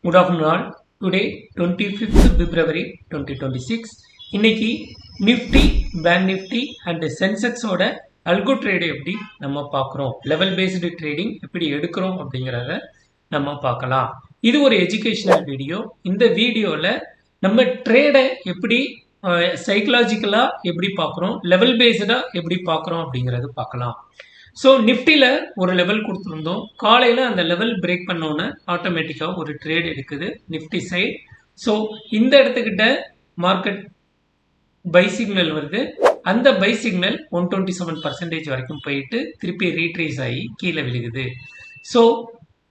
Good afternoon all. Today 25th February 2026. இன்னைக்கு Nifty, bank Nifty and சென்செக்ஸோட அல்கோ ட்ரேடை எப்படி நம்ம பார்க்குறோம், லெவல் பேஸ்டு ட்ரேடிங் எப்படி எடுக்கிறோம் அப்படிங்கிறத நம்ம பார்க்கலாம். இது ஒரு எஜுகேஷனல் வீடியோ. இந்த வீடியோவில் நம்ம ட்ரேடை எப்படி சைக்கலாஜிக்கலாக எப்படி பார்க்குறோம், லெவல் பேஸ்டாக எப்படி பார்க்குறோம் அப்படிங்கிறது பார்க்கலாம். ஸோ நிஃப்டியில் ஒரு லெவல் கொடுத்துருந்தோம். காலையில் அந்த லெவல் பிரேக் பண்ணோன்னே ஆட்டோமேட்டிக்காக ஒரு ட்ரேட் எடுக்குது நிஃப்டி சைட். ஸோ இந்த இடத்துக்கிட்ட மார்க்கெட் பை சிக்னல் வருது. அந்த பை சிக்னல் 127% வரைக்கும் போயிட்டு திருப்பி ரீட்ரேஸ் ஆகி கீழே விழுகுது. ஸோ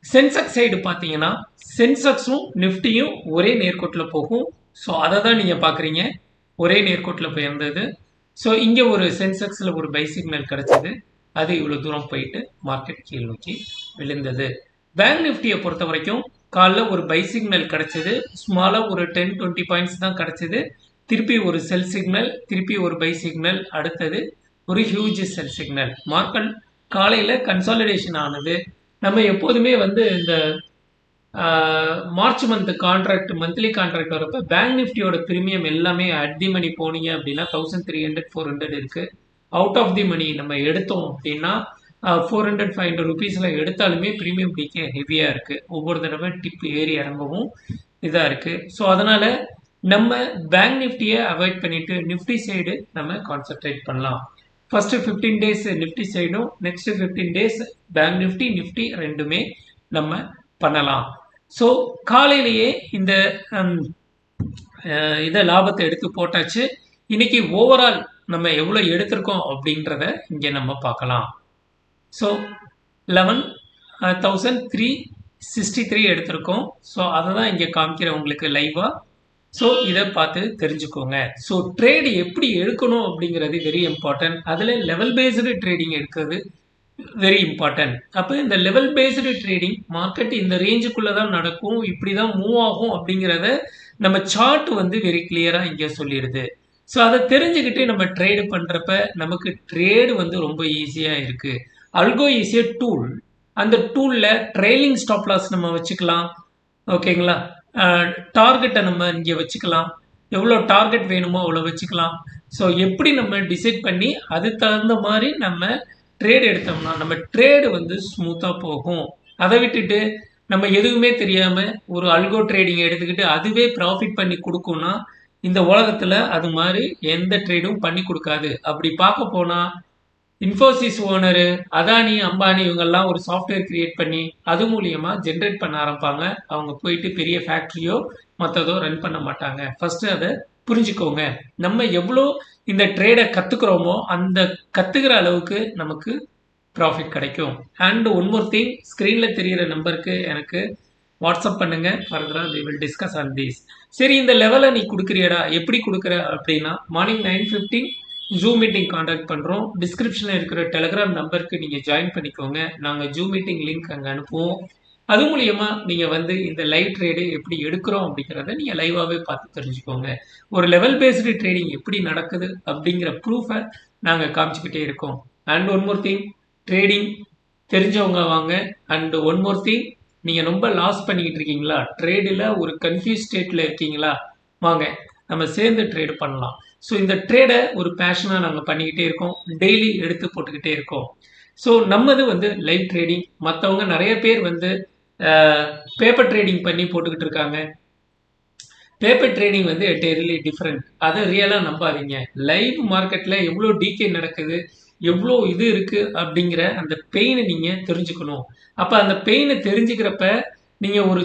சென்செக்ஸ் சைடு பார்த்தீங்கன்னா சென்செக்ஸும் நிஃப்டியும் ஒரே நேர்கோட்டில் போகும். ஸோ அதை தான் நீங்கள் பார்க்குறீங்க, ஒரே நேர்கோட்டில் போயிருந்தது. ஸோ இங்கே ஒரு சென்செக்ஸில் ஒரு பை சிக்னல் கிடச்சிது, அது இவ்வளோ தூரம் போயிட்டு மார்க்கெட் கீழ் நோக்கி விழுந்தது. பேங்க் நிஃப்டியை பொறுத்த வரைக்கும் காலைல ஒரு பை சிக்னல் கிடச்சிது, ஸ்மாலாக ஒரு 10-20 பாயிண்ட்ஸ் தான் கிடச்சிது. திருப்பி ஒரு செல் சிக்னல், திருப்பி ஒரு பை சிக்னல், அடுத்தது ஒரு ஹியூஜ் செல் சிக்னல். மார்க்கெட் காலையில் கன்சாலிடேஷன் ஆனது. நம்ம எப்போதுமே இந்த March month contract, monthly contract வரப்போ பேங்க் நிஃப்டியோட ப்ரீமியம் எல்லாமே அட் தி மணி போனீங்க அப்படின்னா 1300-400 இருக்குது. அவுட் ஆஃப் தி மணி நம்ம எடுத்தோம் அப்படின்னா 400-500 ருபீஸில் எடுத்தாலுமே ப்ரீமியம் டிக்கே ஹெவியாக இருக்குது. ஒவ்வொரு தடவை டிப் ஏறி இறங்கவும் இதாக இருக்குது. ஸோ அதனால் நம்ம பேங்க் நிஃப்டியை அவாய்ட் பண்ணிவிட்டு நிஃப்டி சைடு நம்ம கான்சென்ட்ரேட் பண்ணலாம். ஃபஸ்ட்டு 15 டேஸ் நிஃப்டி சைடும், next 15 days bank Nifty, Nifty ரெண்டுமே நம்ம பண்ணலாம். ஸோ காலையிலேயே இந்த இதை லாபத்தை எடுத்து போட்டாச்சு. இன்னைக்கு ஓவரால் நம்ம எவ்வளோ எடுத்திருக்கோம் அப்படின்றத இங்கே நம்ம பார்க்கலாம். ஸோ 11,363 எடுத்திருக்கோம். ஸோ அதை தான் இங்கே காமிக்கிறேன் உங்களுக்கு லைவாக. ஸோ இதை பார்த்து தெரிஞ்சுக்கோங்க. ஸோ ட்ரேடு எப்படி எடுக்கணும் அப்படிங்கிறது வெரி இம்பார்ட்டன்ட். அதில் லெவல் பேஸ்டு ட்ரேடிங் எடுக்கிறது வெரி இம்பார்ட்டன்ட். அப்போ இந்த லெவல் பேஸ்டு ட்ரேடிங் மார்க்கெட் இந்த ரேஞ்சுக்குள்ளே தான் நடக்கும், இப்படி தான் மூவ் ஆகும் அப்படிங்கிறத நம்ம சார்ட் வெரி கிளியராக இங்கே சொல்லிடுது. ஸோ அதை தெரிஞ்சுக்கிட்டு நம்ம ட்ரேடு பண்ணுறப்ப நமக்கு ட்ரேடு ரொம்ப ஈஸியாக இருக்குது. அல்கோ ஈஸியாக டூல். அந்த டூலில் ட்ரெயிலிங் ஸ்டாப் லாஸ் நம்ம வச்சுக்கலாம், ஓகேங்களா. டார்கெட்டை நம்ம இங்கே வச்சுக்கலாம், எவ்வளோ டார்கெட் வேணுமோ அவ்வளோ வச்சுக்கலாம். ஸோ எப்படி நம்ம டிசைட் பண்ணி அது தகுந்த மாதிரி நம்ம ட்ரேட் எடுத்தோம்னா நம்ம ட்ரேடு ஸ்மூத்தாக போகும். அதை விட்டுட்டு நம்ம எதுவுமே தெரியாமல் ஒரு அல்கோ ட்ரேடிங் எடுத்துக்கிட்டு அதுவே ப்ராஃபிட் பண்ணி கொடுக்கும்னா இந்த உலகத்தில் அது மாதிரி எந்த ட்ரேடும் பண்ணி கொடுக்காது. அப்படி பார்க்க போனால் இன்ஃபோசிஸ் ஓனரு, அதானி, அம்பானி இவங்கெல்லாம் ஒரு சாஃப்ட்வேர் கிரியேட் பண்ணி அது மூலியமாக ஜென்ரேட் பண்ண ஆரம்பிப்பாங்க. அவங்க போயிட்டு பெரிய ஃபேக்ட்ரியோ மற்றதோ ரன் பண்ண மாட்டாங்க. ஃபஸ்ட்டு அதை புரிஞ்சுக்கோங்க. நம்ம எவ்வளோ இந்த ட்ரேடை கற்றுக்குறோமோ அந்த கற்றுக்கிற அளவுக்கு நமக்கு ப்ராஃபிட் கிடைக்கும். அண்ட் ஒன் மோர் திங், ஸ்க்ரீனில் தெரிகிற நம்பருக்கு எனக்கு வாட்ஸ்அப் பண்ணுங்க, ஃபர்தராக we will discuss on this. சரி, இந்த லெவலை நீ கொடுக்குறியடா, எப்படி கொடுக்குற அப்படின்னா மார்னிங் 9:15 ஜூம் மீட்டிங் கான்டாக்ட் பண்ணுறோம். டிஸ்கிரிப்ஷனில் இருக்கிற டெலிகிராம் நம்பருக்கு நீங்கள் ஜாயின் பண்ணிக்கோங்க. நாங்கள் ஜூம் மீட்டிங் லிங்க் அங்கே அனுப்புவோம். அது மூலியமாக நீங்கள் இந்த லைவ் ட்ரேடு எப்படி எடுக்கிறோம் அப்படிங்கிறத நீங்கள் லைவாகவே பார்த்து தெரிஞ்சுக்கோங்க. ஒரு லெவல் பேஸ்டு ட்ரேடிங் எப்படி நடக்குது அப்படிங்கிற ப்ரூஃபை நாங்கள் காமிச்சிக்கிட்டே இருக்கோம். And one more thing, trading தெரிஞ்சவங்க வாங்க. அண்ட் ஒன் மோர் திங், நீங்கள் ரொம்ப லாஸ் பண்ணிக்கிட்டு இருக்கீங்களா, ட்ரேடில் ஒரு கன்ஃபியூஸ் ஸ்டேட்டில் இருக்கீங்களா, வாங்க நம்ம சேர்ந்து ட்ரேடு பண்ணலாம். ஸோ இந்த ட்ரேடை ஒரு பேஷனாக நாங்கள் பண்ணிக்கிட்டே இருக்கோம், டெய்லி எடுத்து போட்டுக்கிட்டே இருக்கோம். ஸோ நம்மது லைவ் ட்ரேடிங். மற்றவங்க நிறைய பேர் பேப்பர் ட்ரேடிங் பண்ணி போட்டுக்கிட்டு இருக்காங்க. Paper trading entirely different. அதை ரியலாக நம்பாதீங்க. லைவ் மார்க்கெட்டில் எவ்வளோ டிகே நடக்குது, எவ்வளோ இது இருக்குது அப்படிங்கிற அந்த பெயினை நீங்கள் தெரிஞ்சுக்கணும். அப்போ அந்த பெயினை தெரிஞ்சுக்கிறப்ப நீங்கள் ஒரு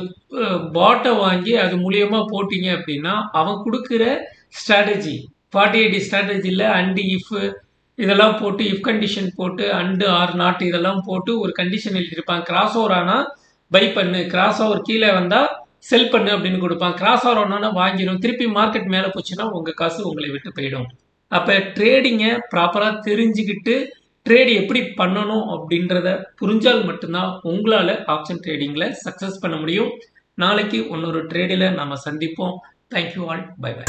பாட்டை வாங்கி அது மூலியமாக போட்டிங்க அப்படின்னா அவன் கொடுக்குற ஸ்ட்ராட்டஜி 48 ஸ்ட்ராட்டஜியில் அண்டு இஃப் இதெல்லாம் போட்டு, இஃப் கண்டிஷன் போட்டு, அண்டு ஆர் நாட் இதெல்லாம் போட்டு ஒரு கண்டிஷன் எழுதியிருப்பான். கிராஸ் ஓவர் ஆனால் பை பண்ணு, கிராஸ் ஓவர் கீழே வந்தால் செல் பண்ணு அப்படின்னு கொடுப்பான். கிராஸ் ஓவர் ஆனா வாங்கிடும், திருப்பி மார்க்கெட் மேலே போச்சுன்னா உங்கள் காசு உங்களை விட்டு போயிடும். அப்போ ட்ரேடிங்கை ப்ராப்பராக தெரிஞ்சுக்கிட்டு ட்ரேடு எப்படி பண்ணணும் அப்படின்றத புரிஞ்சால் மட்டும்தான் உங்களால் ஆப்ஷன் ட்ரேடிங்கில் சக்ஸஸ் பண்ண முடியும். நாளைக்கு இன்னொரு ட்ரேடில் நாம் சந்திப்போம். Thank you all, bye by.